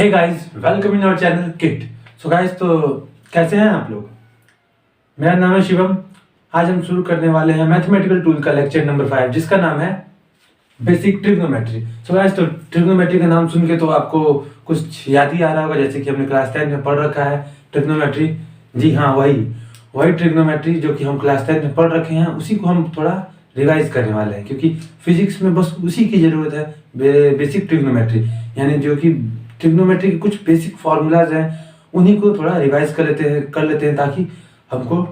Hey guys, welcome in our channel kit. So guys, तो कैसे हैं आप लोग? मेरा नाम है शिवम। आज हम शुरू करने वाले हैं मैथमेटिकल टूल का लेक्चर नंबर 5, जिसका नाम है बेसिक ट्रिग्नोमेट्री। सो गाइस, तो ट्रिग्नोमेट्री का नाम सुन के तो आपको कुछ याद ही आ रहा होगा, जैसे कि हमने क्लास 10 में पढ़ रखा है ट्रिग्नोमेट्री। जी हाँ, वही ट्रिग्नोमेट्री जो कि हम क्लास 10 में पढ़ रखे हैं, उसी को हम थोड़ा रिवाइज करने वाले हैं, क्योंकि फिजिक्स में बस उसी की जरूरत है, बेसिक ट्रिग्नोमेट्री। यानी जो कि ट्रिग्नोमेट्री के कुछ बेसिक फार्मूलाज हैं, उन्हीं को थोड़ा रिवाइज कर लेते हैं ताकि हमको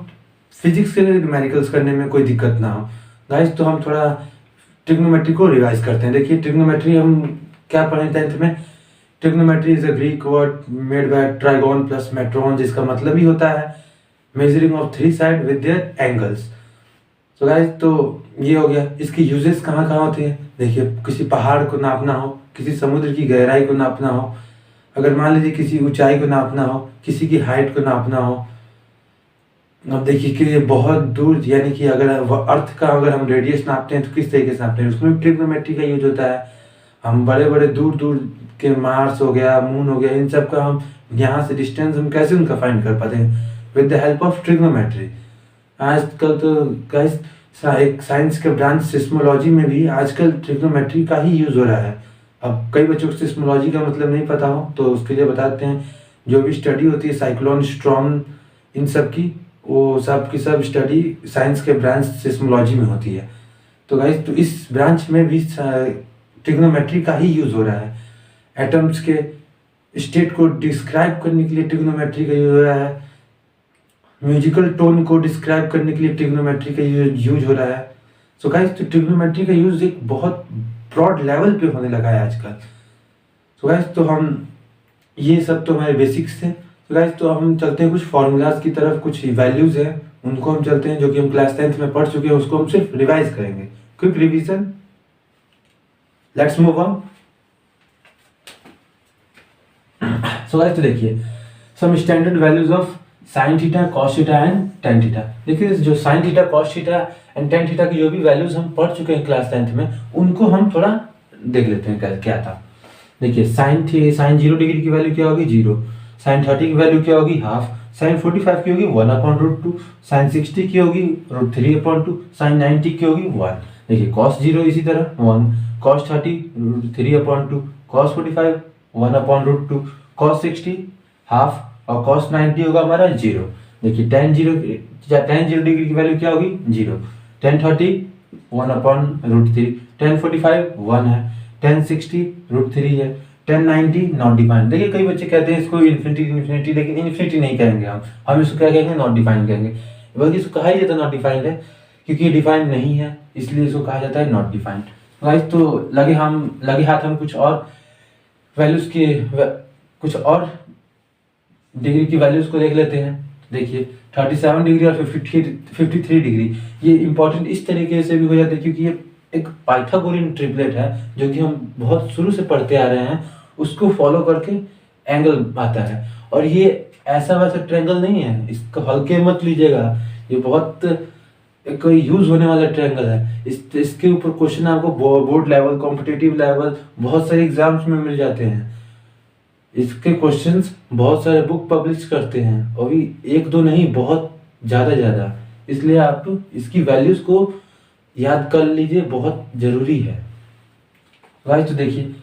फिजिक्स के न्यूमेरिकल्स करने में कोई दिक्कत ना हो। गाइस, तो हम थोड़ा ट्रिग्नोमेट्री को रिवाइज करते हैं। देखिए, ट्रिग्नोमेट्री हम क्या पढ़े 10th में? Trigonometry is a Greek word made by trigon plus matron, जिसका मतलब ही होता है measuring of three side with their angles. So guys, तो ये हो गया। इसकी यूजेस कहाँ कहाँ होती है? देखिए, किसी पहाड़ को नापना हो, किसी समुद्र की गहराई को नापना हो, अगर मान लीजिए किसी ऊंचाई को नापना हो, किसी की हाइट को नापना हो। अब देखिए कि बहुत दूर, यानी कि अगर अर्थ का अगर हम रेडियस नापते हैं तो किस तरीके से नापते हैं, उसमें ट्रिग्नोमेट्री का यूज होता है। हम बड़े बड़े दूर दूर के मार्स हो गया, मून हो गया, इन सब का हम यहाँ से डिस्टेंस हम कैसे उनका फाइंड कर पाते हैं? With the help of trigonometry. आजकल तो गाइस, एक साइंस के ब्रांच सिस्मोलॉजी में भी आजकल ट्रिग्नोमेट्री का ही यूज हो रहा है। अब कई बच्चों को सिस्मोलॉजी का मतलब नहीं पता हो, तो उसके लिए बताते हैं। जो भी स्टडी होती है साइक्लोन, स्टॉर्म, इन सब की, वो सब की सब स्टडी साइंस के ब्रांच सिस्मोलॉजी में होती है। तो गाइस, तो इस ब्रांच में भी ट्रिग्नोमेट्री का ही यूज हो रहा है। एटम्स के स्टेट को डिस्क्राइब करने के लिए ट्रिग्नोमेट्री का यूज हो रहा है। म्यूजिकल टोन को डिस्क्राइब करने के लिए ट्रिग्नोमेट्री का यूज हो रहा है। सो गाइस, तो ट्रिग्नोमेट्री का यूज एक बहुत ब्रॉड लेवल पे होने लगा है आजकल। सो गाइस, तो हम ये सब तो हमारे बेसिक्स थे। तो गाइस, तो हम चलते हैं कुछ फॉर्मूलाज की तरफ। कुछ वैल्यूज हैं, उनको हम चलते हैं, जो कि हम क्लास 10th में पढ़ चुके हैं, उसको हम सिर्फ रिवाइज करेंगे। Quick revision, let's move on. So guys, तो देखिए, some standard values of sine theta, cos theta and tan theta. देखिए, जो sine theta, cos theta and tan theta की जो भी वैल्यूज हम पढ़ चुके हैं क्लास 10th में, उनको हम थोड़ा देख लेते हैं क्या था। देखिए, साइन 0 डिग्री की वैल्यू क्या होगी? 0। साइन 30 की वैल्यू क्या होगी? हाफ। साइन 45 की होगी 1/√2। साइन 60 की होगी √3/2। साइन 90 की होगी 1। देखिए, कॉस 0 इसी तरह 1, कॉस 30 √3/2, कॉस 45 1/√2, कॉस 60 हाफ, और cos 90 होगा हमारा 0। देखिए, tan 0 डिग्री की वैल्यू क्या होगी? 0। tan 30 1/√3, tan 45 1 है, tan 60 √3 है, tan 90 नॉट डिफाइंड। देखिए, कई बच्चे कहते हैं इसको इन्फिनिटी, लेकिन इन्फिनिटी नहीं कहेंगे हम इसको क्या कहेंगे? नॉट डिफाइंड कहेंगे। बल्कि इसको कहा ही जाता है नॉट डिफाइंड है, क्योंकि ये डिफाइंड नहीं है, इसलिए इसको कहा जाता है नॉट डिफाइंड। गाइस, तो लगे हाथ हम कुछ और वैल्यूज के कुछ और डिग्री की वैल्यूज को देख लेते हैं। देखिए, 37 डिग्री और 53 डिग्री, ये इंपॉर्टेंट इस तरीके से भी हो जाते हैं क्योंकि ये एक पाइथागोरियन ट्रिपलेट है, जो कि हम बहुत शुरू से पढ़ते आ रहे हैं। उसको फॉलो करके एंगल आता है, और ये ऐसा वैसा ट्रायंगल नहीं है, इसको हल्के मत लीजिएगा। ये बहुत कोई यूज होने वाला ट्रायंगल है। इसके ऊपर क्वेश्चन आपको बोर्ड लेवल, कॉम्पिटिटिव लेवल, बहुत सारे एग्जाम्स में मिल जाते हैं। इसके क्वेश्चंस बहुत सारे बुक पब्लिश करते हैं, और भी एक दो नहीं, बहुत ज़्यादा। इसलिए आप इसकी वैल्यूज को याद कर लीजिए, बहुत ज़रूरी है। गाइस, तो देखिए,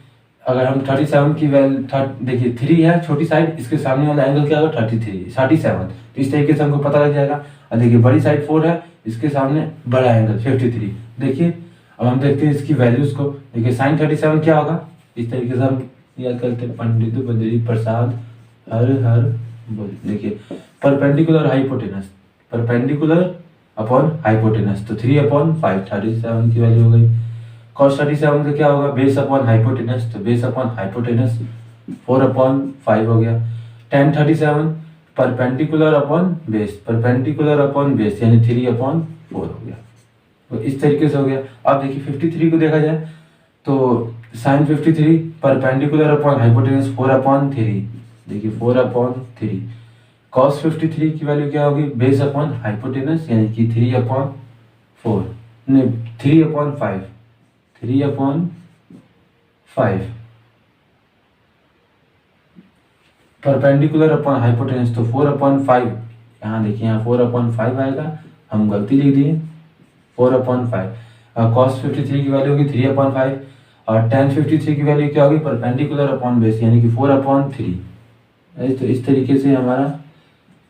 अगर हम 37 की वैल्यू, देखिए 3 है छोटी साइड, इसके सामने वाला एंगल क्या होगा? 37। तो इस तरीके से हमको पता लग जाएगा। और देखिए, बड़ी साइड 4 है, इसके सामने बड़ा एंगल 53। देखिए, अब हम देखते हैं इसकी वैल्यूज को। देखिए, साइन 37 क्या होगा? इस तरीके से हम याद करते हैं, पंडित बद्री प्रसाद हर हर बोल। देखिए, perpendicular hypotenuse, perpendicular upon hypotenuse, तो 3/5, 37 की वैल्यू हो गई। cos 37 का क्या होगा? बेस अपॉन हाइपोटेनस, तो बेस अपॉन हाइपोटेनस 4/5 हो गया। tan 37 perpendicular upon base, perpendicular upon base, यानी 3/4 हो गया। तो इस तरीके से हो गया। अब देखिए, 53 को देखा जाए तो साइन 53 परपेंडिकुलर अपॉन हाइपोटेनस 4/3। देखिए, 4/3। कॉस 53 की वैल्यू क्या होगी? बेस अपॉन हाइपोटेनस, यानी कि 3/4, नहीं 3/5, 3/5। परपेंडिकुलर अपॉन हाइपोटेनस, तो 4/5, यहाँ देखिए यहाँ 4/5 आएगा, हम गलती लिख दिए 4/5। cos 53 की वैल्यू होगी 3/5 और tan 53 की वैल्यू क्या होगी, परपेंडिकुलर अपॉन बेस यानी कि 4/3। तो इस तरीके से हमारा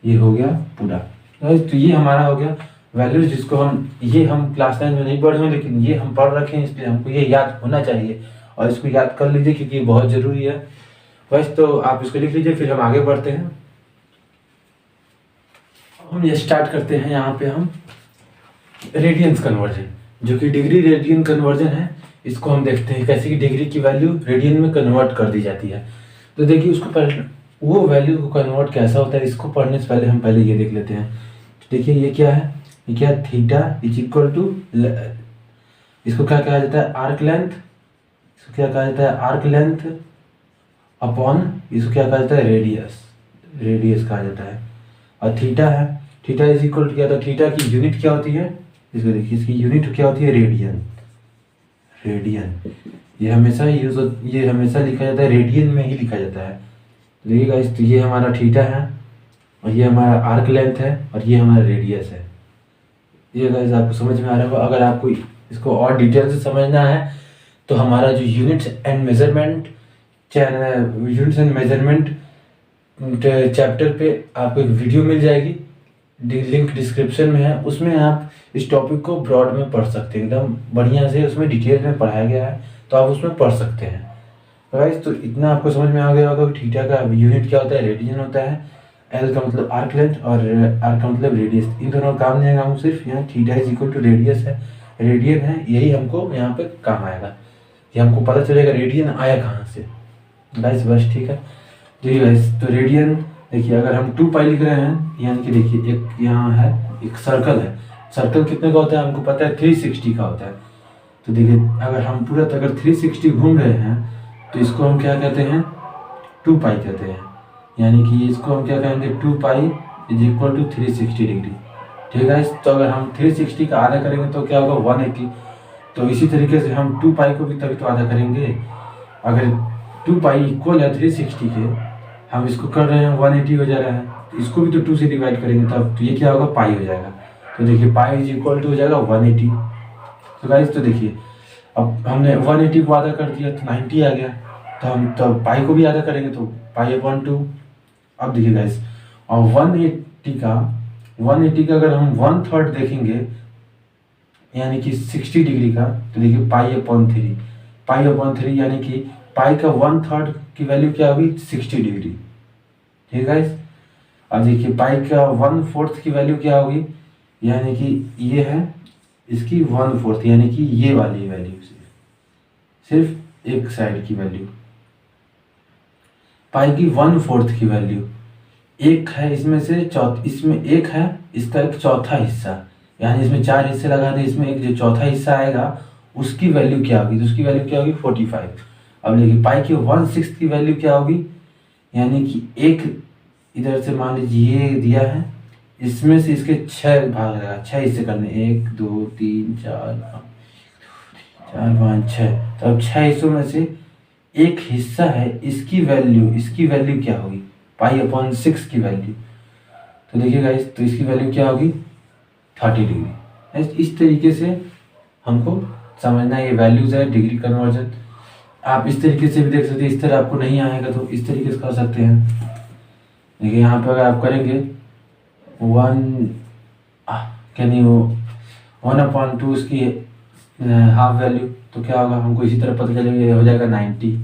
ये हो गया पूरा। तो ये हमारा हो गया वैल्यूज, जिसको हम क्लास 9 में नहीं पढ़े हैं, लेकिन ये हम पढ़ रखे हैं, इसलिए हमको ये याद होना चाहिए और इसको याद कर लीजिए क्योंकि ये बहुत ज़रूरी है। बस तो आप इसको लिख लीजिए, फिर हम आगे बढ़ते हैं। हम ये स्टार्ट करते हैं, यहाँ पे हम रेडियंस कन्वर्जन, जो कि डिग्री रेडियन कन्वर्जन है, इसको हम देखते हैं कैसे कि डिग्री की वैल्यू रेडियन में कन्वर्ट कर दी जाती है। तो देखिए उसको पहले वो वैल्यू को कन्वर्ट कैसा होता है, इसको पढ़ने से पहले हम पहले ये देख लेते हैं। देखिए ये क्या है, ये क्या है, थीटा इज इक्वल टू, इसको क्या कहा जाता है, आर्क लेंथ, इसको क्या कहा जाता है, आर्क लेंथ अपॉन, इसको क्या कहा जाता है, रेडियस, रेडियस कहा जाता है। और थीटा है, थीटा इज इक्वल टू क्या था, थीटा की यूनिट क्या होती है, इसको देखिए इसकी यूनिट क्या होती है, रेडियन, रेडियन। ये हमेशा लिखा जाता है रेडियन में ही लिखा जाता है। देखिए गाइस, तो ये हमारा थीटा है और ये हमारा आर्क लेंथ है और ये हमारा रेडियस है। ये गाइस आपको समझ में आ रहा होगा। अगर आपको इसको और डिटेल से समझना है तो हमारा जो यूनिट्स एंड मेजरमेंट चैप्टर पे आपको एक वीडियो मिल जाएगी, लिंक डिस्क्रिप्शन में है, उसमें आप इस टॉपिक को ब्रॉड में पढ़ सकते हैं, एकदम बढ़िया से उसमें डिटेल में पढ़ाया गया है, तो आप उसमें पढ़ सकते हैं। गाइस तो इतना आपको समझ में आ गया होगा कि थीटा का यूनिट क्या होता है, रेडियन होता है, एल का मतलब आर्क लेंथ और आर का मतलब रेडियस। इन दोनों का काम नहीं आएगा, हम सिर्फ यहाँ theta is equal to radius है, रेडियन है, यही हमको यहाँ पे काम आएगा, ये हमको पता चलेगा रेडियन आया कहाँ से। गाइस बस ठीक है। जी गाइस, तो रेडियन देखिए, अगर हम 2 पाई लिख रहे हैं, यानी कि देखिए एक यहाँ है, एक सर्कल है, सर्कल कितने का होता है हमको पता है, 360 का होता है। तो देखिए अगर हम पूरा अगर 360 घूम रहे हैं तो इसको हम क्या कहते हैं, 2 पाई कहते हैं, यानी कि इसको हम क्या कहेंगे, 2 pi is equal to 360 degree. ठीक है, तो अगर हम 360 का आधा करेंगे तो क्या होगा, 180। तो इसी तरीके से हम 2 पाई को भी तभी तो आधा करेंगे, अगर 2 पाई इक्वल है 360 के, हम इसको कर रहे हैं 180 हो जा रहा है, तो इसको भी तो 2 से डिवाइड करेंगे तब तो ये क्या होगा, पाई हो जाएगा। तो देखिए पाई इज इक्वल टू हो जाएगा 180। तो गाइस तो देखिए अब हमने 180 को आधा कर दिया तो 90 आ गया, तो हम तब पाई को भी आधा करेंगे तो पाई/2। अब देखिए गाइस, और 180 का अगर हम 1/3 देखेंगे यानी कि 60 डिग्री का, तो देखिए पाई/3 यानी कि पाई का 1/3 की वैल्यू क्या होगी, 60 डिग्री। ठीक है गाइस, अब देखिए पाई का 1/4 की वैल्यू क्या होगी, यानी कि ये है इसकी 1/4 यानी कि ये वाली वैल्यू, सिर्फ एक साइड की वैल्यू, पाई की 1/4 की वैल्यू एक है, इसमें से इसमें एक है, इसका एक चौथा हिस्सा, यानी इसमें 4 हिस्से लगा दें, इसमें एक जो चौथा हिस्सा आएगा उसकी वैल्यू क्या होगी, तो उसकी वैल्यू क्या होगी, 45। अब देखिए पाई की 1/6 की वैल्यू क्या होगी, यानी कि एक इधर से मान लीजिए ये दिया है, इसमें से इसके 6 भाग लगा, 6 हिस्से करने, 1 2 3 4 5 6, तो अब 6 हिस्सों में से एक हिस्सा है, इसकी वैल्यू क्या होगी, पाई/6 की वैल्यू। तो देखिए गाइस, तो इसकी वैल्यू क्या होगी, 30 डिग्री। इस तरीके से हमको समझना ये वैल्यूज है डिग्री कन्वर्जन। आप इस तरीके से भी देख सकते हैं, इस तरह आपको नहीं आएगा तो इस तरीके से कर सकते हैं। देखिए यहाँ पर अगर आप करेंगे 1/2 उसकी हाफ वैल्यू, तो क्या होगा, हमको इसी तरह पता चलेगा, ये हो जाएगा 90।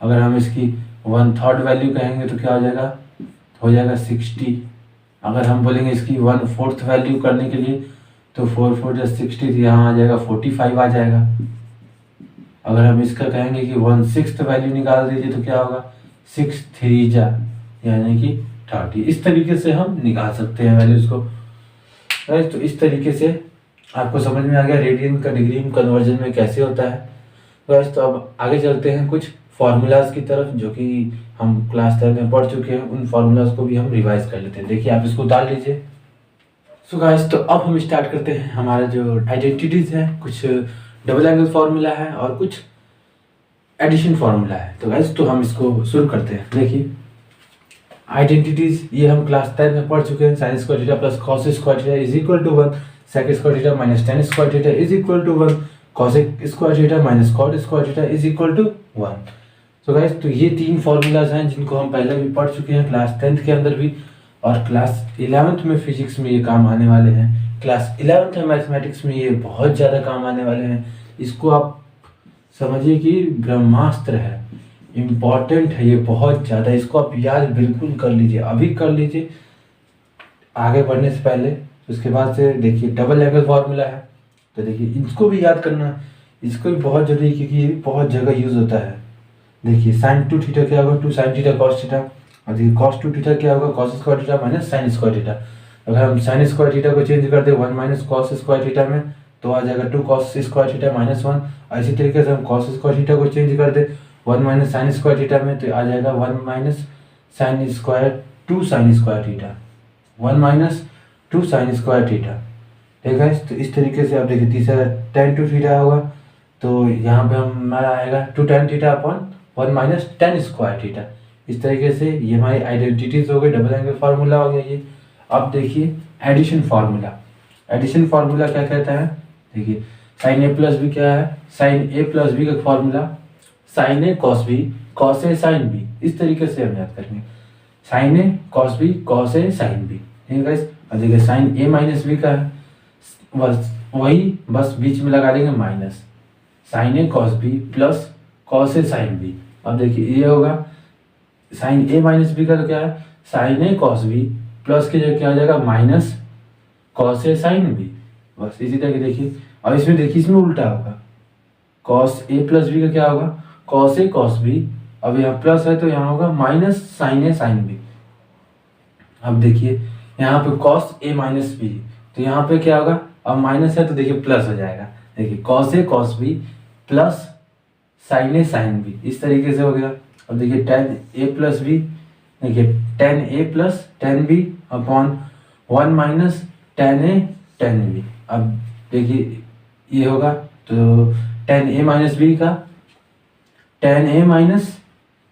अगर हम इसकी 1/3 वैल्यू कहेंगे तो क्या हो जाएगा 60। अगर हम बोलेंगे इसकी 1/4 वैल्यू करने के लिए तो 4 4 जा 60, तो यहाँ आ जाएगा 45 आ जाएगा। अगर हम इसका कहेंगे कि 1/6 वैल्यू निकाल दीजिए तो क्या होगा, 6 3 जा यानी कि 30। इस तरीके से हम निकाल सकते हैं वैल्यूज को। तो इस तरीके से आपको समझ में आ गया रेडियन का डिग्री कन्वर्जन में कैसे होता है। तो अब आगे चलते हैं कुछ फार्मूलाज की तरफ, जो कि हम क्लास 10 में पढ़ चुके हैं, उन फार्मूलाज को भी हम रिवाइज कर लेते हैं। देखिए आप इसको उतार लीजिए। सो गाइस, तो अब हम स्टार्ट करते हैं हमारा जो आइडेंटिटीज है, कुछ डबल एंगल फार्मूला है और कुछ एडिशन फार्मूला है। तो गाइस तो हम इसको शुरू करते हैं। देखिए आइडेंटिटीज ये हम क्लास 10 में पढ़ चुके हैं। Sine square theta plus cos square theta is equal to 1, sec square theta minus tan square theta is equal to 1, cosec square theta minus cot square theta is equal to 1। So guys, तो ये तीन formulas हैं जिनको हम पहले भी पढ़ चुके हैं क्लास 10th के अंदर भी, और क्लास 11th में फिजिक्स में ये काम आने वाले हैं, क्लास 11th में मैथमेटिक्स में ये बहुत ज़्यादा काम आने वाले हैं। इसको आप समझिए कि ब्रह्मास्त्र है, इम्पॉर्टेंट है ये बहुत ज़्यादा। इसको आप याद बिल्कुल कर लीजिए, अभी कर लीजिए आगे बढ़ने से पहले। उसके बाद से देखिए डबल एंगल फार्मूला है, तो देखिए इसको भी याद करना, इसको भी बहुत जरूरी है क्योंकि ये भी बहुत जगह यूज़ होता है। देखिए साइन 2 थीटा क्या होगा, 2 साइन थीटा कॉस थीटा, और देखिए कॉस 2 थीटा क्या होगा, cos square theta minus sign square theta. अगर हम साइन स्क्वायर थीटा को चेंज कर दे 1 माइनस कॉस स्क्वायर थीटा में, तो आ जाएगा 2 कॉस स्क्वायर थीटा माइनस 1। इसी तरीके से हम कॉस स्क्वायर थीटा को चेंज कर दे 1 माइनस साइन स्क्वायर थीटा में, तो आ जाएगा 1 minus sine square 2 sign square theta, 1 minus 2 sign square theta. ठीक है, तो इस तरीके से आप देखिए तीसरा tan 2 थीटा होगा, तो यहाँ पे हमारा आएगा 2 tan theta upon 1 minus tan square theta. इस तरीके से ये हमारी आइडेंटिटीज हो गई, डबल एंगल फार्मूला हो गया ये। अब देखिए एडिशन फार्मूला, एडिशन फार्मूला क्या कहता है, देखिए साइन ए प्लस बी क्या है, साइन ए प्लस बी का formula sign A cos B cos A sine B, इस तरीके से हम याद करेंगे, sign A cos B cos A sine B. ठीक है गाइस, अब देखिए साइन ए माइनस बी का है, बस वही बस बीच में लगा देंगे minus, sign A cos B plus cos A sine B. अब देखिए ये होगा साइन ए माइनस बी का तो क्या है, साइन ए कॉस बी प्लस के जगह क्या हो जाएगा minus cos A sine B, बस इसी तरह देखिए। और इसमें देखिए इसमें उल्टा होगा, कॉस ए प्लस बी का क्या होगा, कॉस ए कॉस बी, अब यहाँ प्लस है तो यहाँ होगा minus sign A sine B. अब देखिए यहाँ पे कॉस ए माइनस बी, तो यहाँ पे क्या होगा, अब माइनस है तो देखिए प्लस हो जाएगा, देखिए cos A cos B plus sine A sine B, इस तरीके से हो गया। अब देखिए टेन ए प्लस बी, देखिए tan A plus tan B upon 1 minus tan A tan B. अब देखिए ये होगा तो टेन ए माइनस बी का tan A minus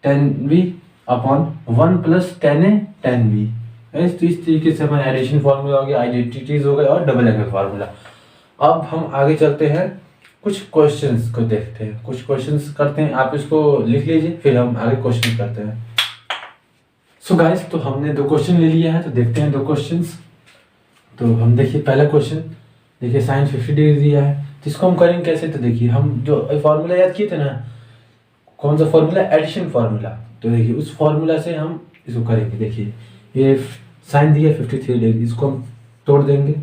tan B upon 1 plus tan A tan B. तो इस तरीके से हमारा एडिशन फार्मूला हो गया, आइडेंटिटीज हो गए और डबल एंगल फार्मूला। अब हम आगे चलते हैं, कुछ क्वेश्चंस को देखते हैं, कुछ क्वेश्चंस करते हैं, आप इसको लिख लीजिए फिर हम आगे क्वेश्चन करते हैं। सो गाइस, तो हमने 2 क्वेश्चन ले लिया है, तो देखते हैं 2 क्वेश्चंस। तो हम देखिए पहला क्वेश्चन, देखिए साइन 50 डिग्री दिया है, तो इसको हम करेंगे कैसे, तो देखिए हम जो फार्मूला याद किए थे ना, कौन सा फार्मूला, एडिशन फार्मूला, तो देखिए उस फार्मूला से हम इसको करेंगे। देखिए ये साइन दिया 53 डिग्री, इसको हम तोड़ देंगे।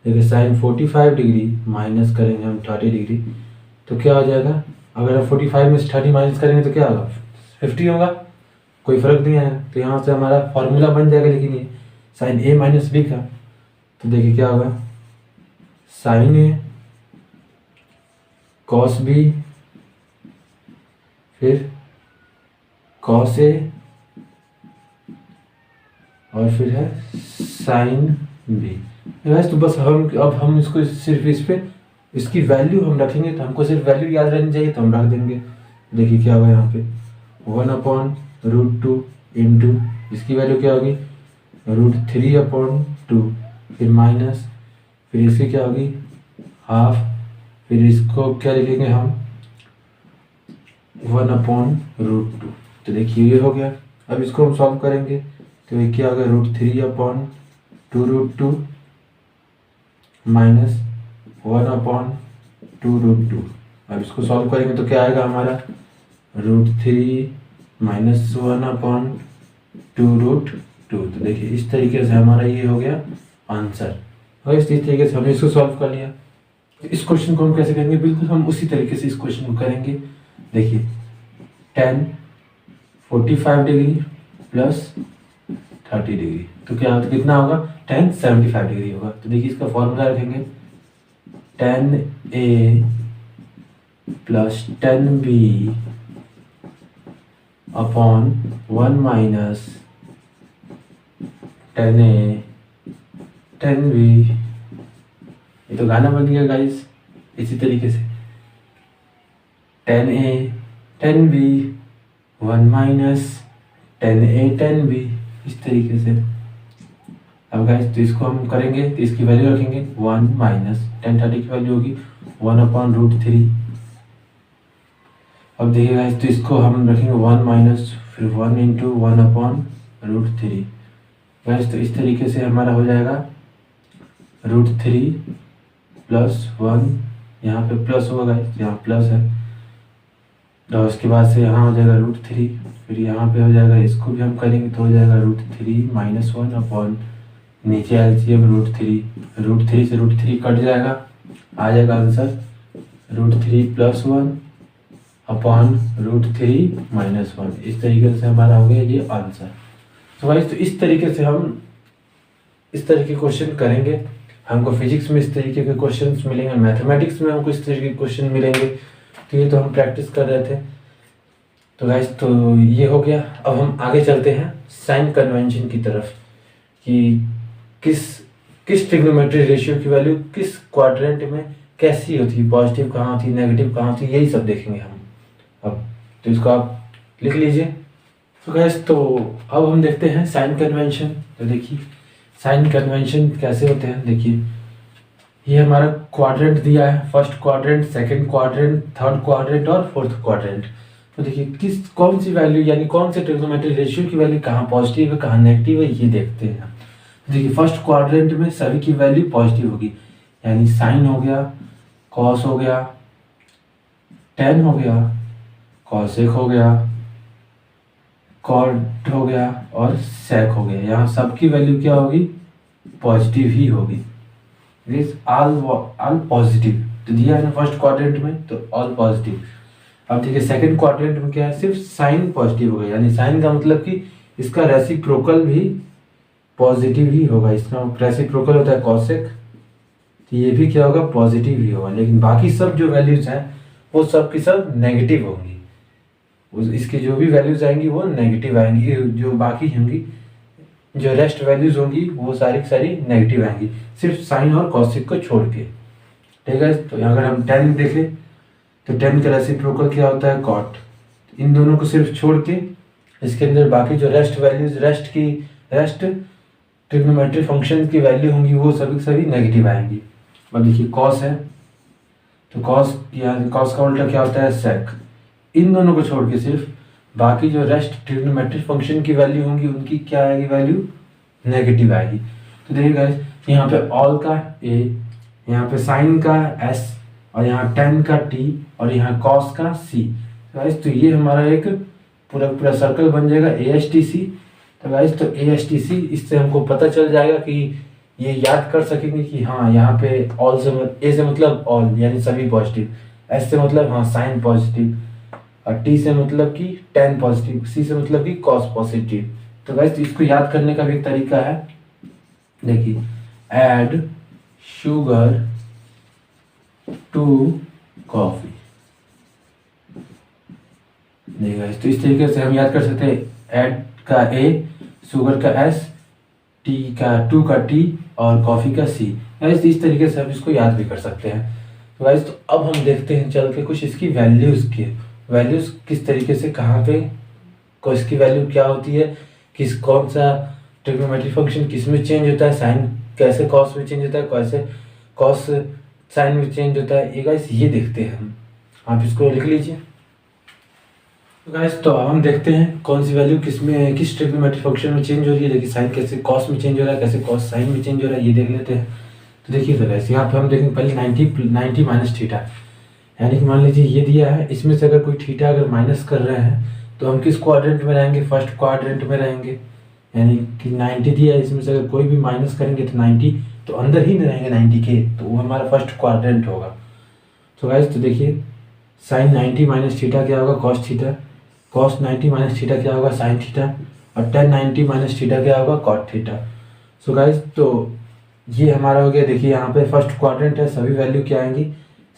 देखिए साइन 45 डिग्री माइनस करेंगे हम 30 डिग्री, तो क्या हो जाएगा, अगर हम 45 में से 30 माइनस करेंगे तो क्या होगा, 50 होगा, कोई फर्क नहीं आएगा। तो यहाँ से हमारा फार्मूला बन जाएगा, लेकिन ये साइन ए माइनस बी का, तो देखिए क्या होगा, साइन ए कॉस बी फिर कॉस ए और फिर है साइन बी। तो बस हम इसको सिर्फ इस पे इसकी वैल्यू हम रखेंगे, तो हमको सिर्फ वैल्यू याद रहनी चाहिए तो हम रख देंगे। देखिए क्या होगा यहाँ पे 1/√2 इंटू इसकी वैल्यू क्या होगी, √3/2, फिर माइनस, फिर इसकी क्या होगी हाफ, फिर इसको क्या लिखेंगे हम 1/√2। तो देखिए ये हो गया। अब इसको हम सॉल्व करेंगे तो ये क्या होगा, √3/2√2 माइनस 1/2√2। अब इसको सॉल्व करेंगे तो क्या आएगा हमारा, √3 माइनस 1/2√2। तो देखिए इस तरीके से हमारा ये हो गया आंसर, और इस तरीके से हमने इसको सॉल्व कर लिया। इस क्वेश्चन को हम कैसे करेंगे, बिल्कुल हम उसी तरीके से इस क्वेश्चन को करेंगे। देखिए tan 45 डिग्री प्लस 30 डिग्री, तो क्या होता, कितना होगा, tan 75 डिग्री होगा। तो देखिए इसका फॉर्मूला रखेंगे, tan A plus tan B upon 1 minus tan A tan B। ये तो गाना बन गया गाइस। इसी तरीके से tan A tan B 1 minus tan A tan B, इस तरीके से। अब गाइस तो इसको हम करेंगे तो इसकी वैल्यू रखेंगे 1 माइनस tan 30 की वैल्यू होगी 1/√3। अब देखिए गाइस तो इसको हम रखेंगे 1 माइनस फिर 1 इंटू 1/√3। गाइस तो इस तरीके से हमारा हो जाएगा √3 प्लस 1, यहाँ पे प्लस होगा गाइस, यहाँ प्लस है, और उसके बाद से यहाँ हो जाएगा √3, फिर यहाँ पे हो जाएगा, इसको भी हम करेंगे तो हो जाएगा √3 माइनस 1 अपॉन नीचे एलसीएम √3 से √3 कट जाएगा, आ जाएगा आंसर √3 प्लस 1 अपॉन √3 माइनस 1। इस तरीके से हमारा हो गया ये आंसर। तो गाइस तो इस तरीके से हम इस तरह के क्वेश्चन करेंगे। हमको फिजिक्स में इस तरीके के क्वेश्चंस मिलेंगे, मैथमेटिक्स में हमको इस तरीके के क्वेश्चन मिलेंगे। तो ये तो हम प्रैक्टिस कर रहे थे। तो गाइस तो ये हो गया। अब हम आगे चलते हैं साइन कन्वेंशन की तरफ कि किस ट्रिग्नोमेट्री रेशियो की वैल्यू किस क्वाड्रेंट में कैसी होती है, पॉजिटिव कहाँ होती है, नेगेटिव कहाँ होती है, यही सब देखेंगे हम। अब तो इसको आप लिख लीजिए। तो गाइस तो अब हम देखते हैं साइन कन्वेंशन। तो देखिए साइन कन्वेंशन कैसे होते हैं। देखिए ये हमारा क्वाड्रेंट दिया है, first quadrant, second quadrant, third quadrant और फोर्थ क्वाड्रेंट। तो देखिए कौन सी वैल्यू यानी कौन से ट्रिग्नोमेट्री रेशियो की वैल्यू कहाँ पॉजिटिव है कहाँ नेगेटिव है, ये देखते हैं। देखिए फर्स्ट क्वाड्रेंट में सभी की वैल्यू पॉजिटिव होगी, यानी साइन हो गया, कॉस हो गया, टेन हो गया, कॉसेक हो गया, कॉट हो गया और सेक हो गया। यहाँ सबकी वैल्यू क्या होगी, पॉजिटिव ही होगी। ऑल पॉजिटिव तो दिया है ना फर्स्ट क्वाड्रेंट में, तो ऑल पॉजिटिव। अब देखिए सेकंड क्वाड्रेंट में क्या है, सिर्फ साइन पॉजिटिव होगा, यानी साइन का मतलब कि इसका रेसिप्रोकल भी पॉजिटिव ही होगा। इसका रेसिप्रोकल होता है कॉसेक, तो ये भी क्या होगा, पॉजिटिव ही होगा। लेकिन बाकी सब जो वैल्यूज हैं वो सब की सब नेगेटिव होंगी, इसकी जो भी वैल्यूज आएंगी वो नेगेटिव आएंगी, जो बाकी होंगी जो रेस्ट वैल्यूज होंगी वो सारी की सारी नेगेटिव आएंगी, सिर्फ साइन और कॉसेक को छोड़ के। ठीक है, तो अगर हम टेन देखें तो टेन का रेसिप्रोकल क्या होता है, कॉट। इन दोनों को सिर्फ छोड़ के इसके अंदर बाकी जो rest values rest trigonometry function की वैल्यू होंगी वो सभी सभी नेगेटिव आएंगी। अब देखिए कॉस है, तो कॉस का उल्टा क्या होता है, सेक। इन दोनों को छोड़ के सिर्फ बाकी जो रेस्ट ट्रिग्नोमेट्री फंक्शन की वैल्यू होंगी उनकी क्या आएगी, वैल्यू नेगेटिव आएगी। तो देखिए गाइस यहाँ पे ऑल का ए, यहाँ पे साइन का एस, और यहाँ टेन का टी, और यहाँ कॉस का सी। गाइस तो ये हमारा एक पूरा सर्कल बन जाएगा ASTC। तो गाइस तो ASTC, इससे हमको पता चल जाएगा कि ये याद कर सकेंगे कि हाँ यहाँ पे ऑल से ए से मतलब ऑल यानी सभी पॉजिटिव, एस से मतलब हाँ साइन पॉजिटिव, और टी से मतलब कि टेन पॉजिटिव, सी से मतलब कि कॉस पॉजिटिव। तो गाइस इसको याद करने का भी एक तरीका है। देखिए ऐड शुगर टू कॉफी। देखिए गाइस तो इस तरीके से हम याद कर सकते हैं, ऐड का ए, शुगर का एस, टी का टू का टी और कॉफी का सी। गाइस इस तरीके से हम इसको याद भी कर सकते हैं। तो गाइस तो अब हम देखते हैं चल के कुछ इसकी वैल्यूज किस तरीके से कहाँ पे इसकी वैल्यू क्या होती है, कौन सा ट्रिग्नोमेट्री फंक्शन किस में चेंज होता है, साइन कैसे कॉस में चेंज होता है, कैसे कॉस साइन में चेंज होता है, ये गाइस ये देखते हैं हम। आप इसको लिख लीजिए। तो गाइस तो हम देखते हैं कौन सी वैल्यू किस ट्रिग्नोमेट्री फंक्शन में चेंज हो रही है। देखिए साइन कैसे कॉस में चेंज हो रहा है, कैसे कॉस साइन में चेंज हो रहा है, ये देख लेते हैं। तो देखिए तो गाइस यहाँ पे हम देखेंगे पहले 90 माइनस थीटा, यानी कि मान लीजिए ये दिया है, इसमें से अगर कोई थीटा अगर माइनस कर रहे हैं तो हम किस क्वाड्रेंट में रहेंगे, फर्स्ट क्वाड्रेंट में रहेंगे। यानी कि 90 दिया है, इसमें से अगर कोई भी माइनस करेंगे तो 90 तो अंदर ही में रहेंगे 90 के, तो वो हमारा फर्स्ट क्वाड्रेंट होगा। तो गाइस तो देखिए साइन 90 माइनस थीटा क्या होगा, cos theta, cos 90 minus theta क्या होगा, साइन थीटा, और टेन 90 माइनस थीटा क्या होगा, कॉट थीटा। सो गाइस तो ये हमारा हो गया। देखिए यहाँ पे फर्स्ट क्वाड्रेंट है, सभी वैल्यू क्या आएंगी,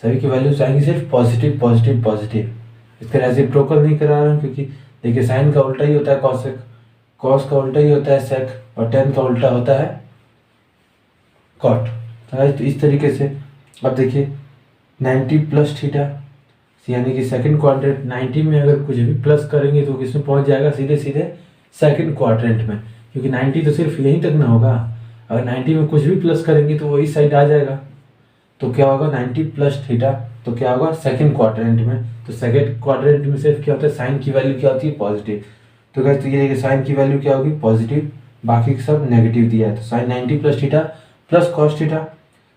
सभी की वैल्यूज आएंगी सिर्फ पॉजिटिव पॉजिटिव पॉजिटिव। इसका रेसिप्रोकल नहीं करा रहा हूँ क्योंकि देखिए साइन का उल्टा ही होता है कॉसेक, कॉस का उल्टा ही होता है सेक, और टेन का उल्टा होता है कॉट। तो इस तरीके से अब देखिए 90 प्लस थीटा, यानी कि सेकंड क्वाड्रेंट 90 में अगर कुछ भी प्लस करेंगे तो किसमें पहुंच जाएगा, सीधे सीधे सेकंड क्वाड्रेंट में। क्योंकि 90 तो सिर्फ यहीं तक ना होगा। अगर 90 में कुछ भी प्लस करेंगे तो वो इस साइड आ जाएगा। तो क्या होगा 90 प्लस थीटा, तो क्या होगा सेकंड क्वाड्रेंट में। तो सेकंड क्वाड्रेंट में सिर्फ क्या होता है, साइन की वैल्यू क्या होती है, पॉजिटिव। तो गाइस तो ये देखिए साइन की वैल्यू क्या होगी, पॉजिटिव, बाकी सब नेगेटिव दिया है। तो sine 90 plus theta plus cos theta,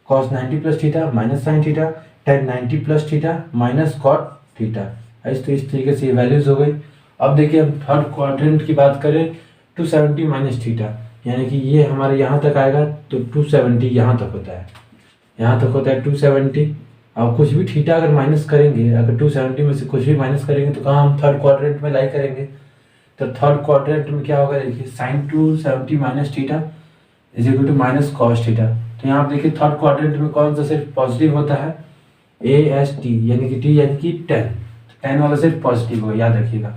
cos 90 plus theta minus sine theta, tan 90 plus theta minus cot theta. तो इस तरीके से ये वैल्यूज हो गई। अब देखिए हम थर्ड क्वाड्रेंट की बात करें, 270 माइनस थीटा, यानी कि ये हमारे यहाँ तक आएगा। तो 270 यहाँ तक होता है, यहाँ तक होता है 270। अब कुछ भी थीटा अगर माइनस करेंगे, अगर 270 में से कुछ भी माइनस करेंगे तो कहाँ हम थर्ड क्वाड्रेंट में लाई करेंगे। तो थर्ड क्वाड्रेंट में क्या होगा, देखिए sine 270 minus theta is equal to minus cos theta. तो यहाँ आप देखिए थर्ड क्वाड्रेंट में कौन सा सिर्फ पॉजिटिव होता है, AST, यानी कि T यानी कि 10, 10 वाला सिर्फ पॉजिटिव होगा, याद रखिएगा।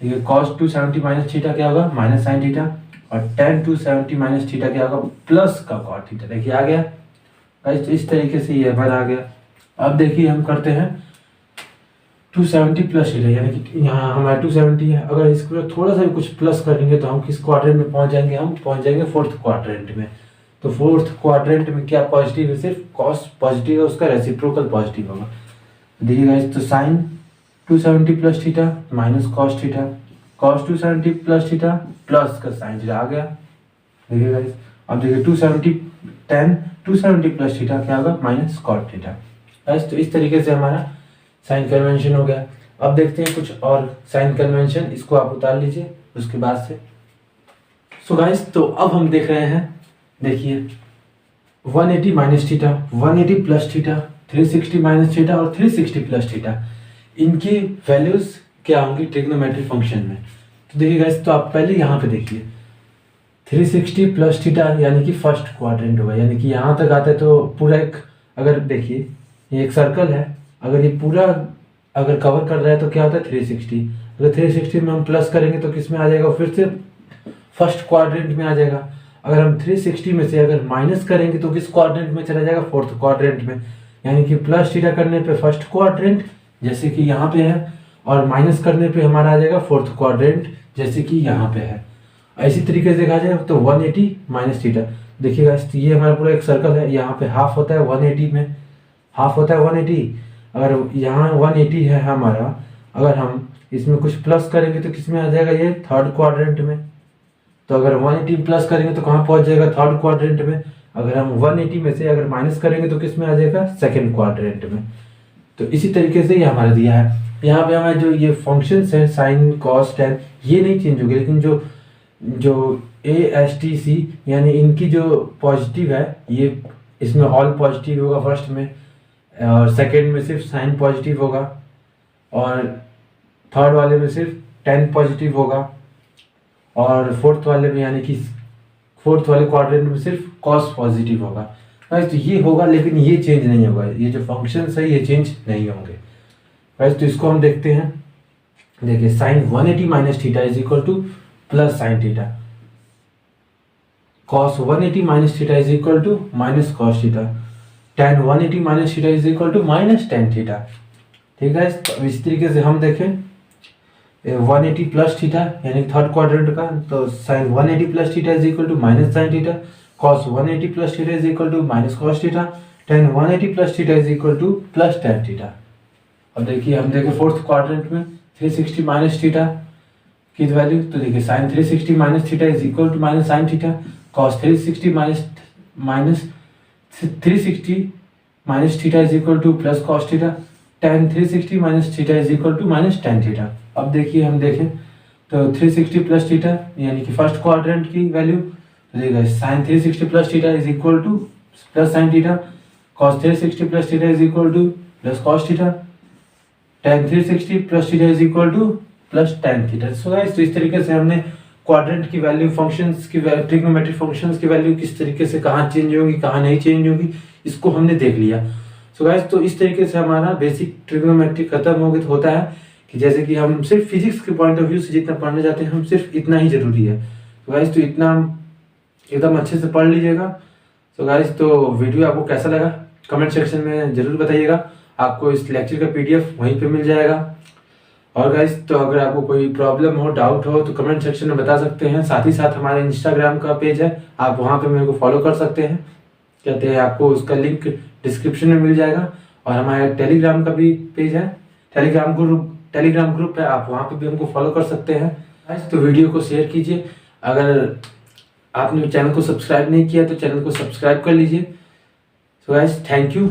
देखिए कॉस 270 माइनस थीटा क्या होगा, माइनस साइन थीटा, और टेन 270 माइनस थीटा क्या होगा, प्लस का कॉट थीटा। देखिए आ गया गाइस, तो इस तरीके से ये हमारा आ गया। अब देखिए हम करते हैं 270 प्लस थीटा, यानी कि यहाँ हमारा 270 है। अगर इसको थोड़ा सा भी कुछ प्लस करेंगे तो हम किस क्वाड्रेंट में पहुंच जाएंगे, हम पहुंच जाएंगे फोर्थ क्वाड्रेंट में। तो फोर्थ क्वाड्रेंट में क्या पॉजिटिव है, सिर्फ कॉस पॉजिटिव है, उसका रेसिप्रोकल पॉजिटिव होगा। देखिए गाइस, तो sine 270 plus theta minus cos theta, cos 270 plus theta plus का साइन थीटा आ गया। देखिए गाइस, अब देखिए 270 टेन 270 प्लस थीटा क्या होगा, माइनस कॉट थीटा। गाइस तो इस तरीके से हमारा साइन कन्वेंशन हो गया। अब देखते हैं कुछ और साइन कन्वेंशन, इसको आप उतार लीजिए उसके बाद से। सो गाइस, तो अब हम देख रहे हैं, देखिए 180 minus theta, 180 plus theta, 360 minus theta और 360 प्लस थीटा, इनकी वैल्यूज क्या होंगी ट्रिग्नोमेट्री फंक्शन में। तो देखिए गाइस, तो आप पहले यहाँ पे देखिए 360 प्लस थीटा यानी कि फर्स्ट क्वाड्रेंट होगा, यानी कि यहाँ तक आता है तो पूरा एक, अगर देखिए ये एक सर्कल है, अगर ये पूरा अगर कवर कर रहा है तो क्या होता है 360। अगर 360 में हम प्लस करेंगे तो किस में आ जाएगा, फिर से फर्स्ट क्वाड्रेंट में आ जाएगा। अगर हम 360 में से अगर माइनस करेंगे तो किस क्वाड्रेंट में चला जाएगा, फोर्थ क्वाड्रेंट में। यानी कि प्लस थीटा करने पे फर्स्ट क्वाड्रेंट जैसे कि यहाँ पे है, और माइनस करने पे हमारा आ जाएगा फोर्थ क्वाड्रेंट जैसे कि यहाँ पे है। इसी तरीके से देखा जाए तो 180 माइनस थीटा, देखिएगा ये हमारा पूरा एक सर्कल है, यहाँ पे हाफ होता है 180 में, हाफ होता है 180। अगर यहाँ 180 है हमारा, अगर हम इसमें कुछ प्लस करेंगे तो किस में आ जाएगा, ये थर्ड क्वाड्रेंट में। तो अगर 180 प्लस करेंगे तो कहाँ पहुंच जाएगा, थर्ड क्वाड्रेंट में। अगर हम 180 में से अगर माइनस करेंगे तो किस में आ जाएगा, सेकेंड क्वाड्रेंट में। तो इसी तरीके से ये हमारा दिया है। यहाँ पे हमारे जो ये फंक्शंस है साइन कॉस टेन, ये नहीं चेंज होगी, लेकिन जो ASTC यानी इनकी जो पॉजिटिव है, ये इसमें ऑल पॉजिटिव होगा फर्स्ट में, और सेकेंड में सिर्फ साइन पॉजिटिव होगा, और थर्ड वाले में सिर्फ 10 पॉजिटिव होगा, और फोर्थ वाले में यानी कि फोर्थ वाले क्वाड्रेंट में सिर्फ कॉस पॉजिटिव होगा। तो ये होगा, लेकिन ये चेंज नहीं होगा, ये जो फंक्शंस है ये चेंज नहीं होंगे। तो इसको हम देखते हैं, देखिए sine 180 minus theta is equal to plus sine theta, cos 180 minus theta is equal to minus cos theta, tan 180 minus theta is equal to minus tan theta. ठीक है, तो इस तरीके से हम देखें 180 प्लस थीटा यानी थर्ड क्वाड्रेंट का, तो sine 180 plus theta is equal to minus sine theta, cos 180 plus theta is equal to minus cos theta, tan 180 plus theta is equal to plus tan theta. अब देखिए हम देखें fourth quadrant में 360 minus theta की value, तो देखिए sine 360 minus theta is equal to minus sine theta, cos 360 minus 360 minus theta is equal to plus cos theta, tan 360 minus theta is equal to minus tan theta. अब देखिए हम देखें तो 360 plus theta यानी कि first quadrant की value, तो देखिए sine 360 plus theta is equal to plus sine theta, cos 360 plus theta is equal to plus cos theta, tan 360 plus theta is equal to plus tan theta. So guys, तो इस तरीके से हमने quadrant की value, functions की trigonometric functions की value किस तरीके से कहाँ चेंज होगी कहाँ नहीं चेंज होगी, इसको हमने देख लिया। सो गाइस, तो इस तरीके से हमारा बेसिक ट्रिग्नोमेट्रिक खत्म हो गया। तो होता है कि जैसे कि हम सिर्फ फिजिक्स के पॉइंट ऑफ व्यू से जितना पढ़ने जाते हैं, हम सिर्फ इतना ही जरूरी है। तो गाइस, तो इतना एकदम अच्छे से पढ़ लीजिएगा। तो गाइस, तो वीडियो आपको कैसा लगा कमेंट सेक्शन में जरूर बताइएगा। आपको इस लेक्चर का PDF वहीं पे मिल जाएगा। और गाइस तो अगर आपको कोई प्रॉब्लम हो, डाउट हो तो कमेंट सेक्शन में बता सकते हैं। साथ ही साथ हमारे इंस्टाग्राम का पेज है, आप वहाँ पे मेरे को फॉलो कर सकते हैं। कहते हैं आपको उसका लिंक डिस्क्रिप्शन में मिल जाएगा। और हमारा टेलीग्राम का भी पेज है, टेलीग्राम ग्रुप है, आप वहाँ पे भी हमको फॉलो कर सकते हैं। गाइस तो वीडियो को शेयर कीजिए। अगर आपने चैनल को सब्सक्राइब नहीं किया तो चैनल को सब्सक्राइब कर लीजिए। So guys thank you.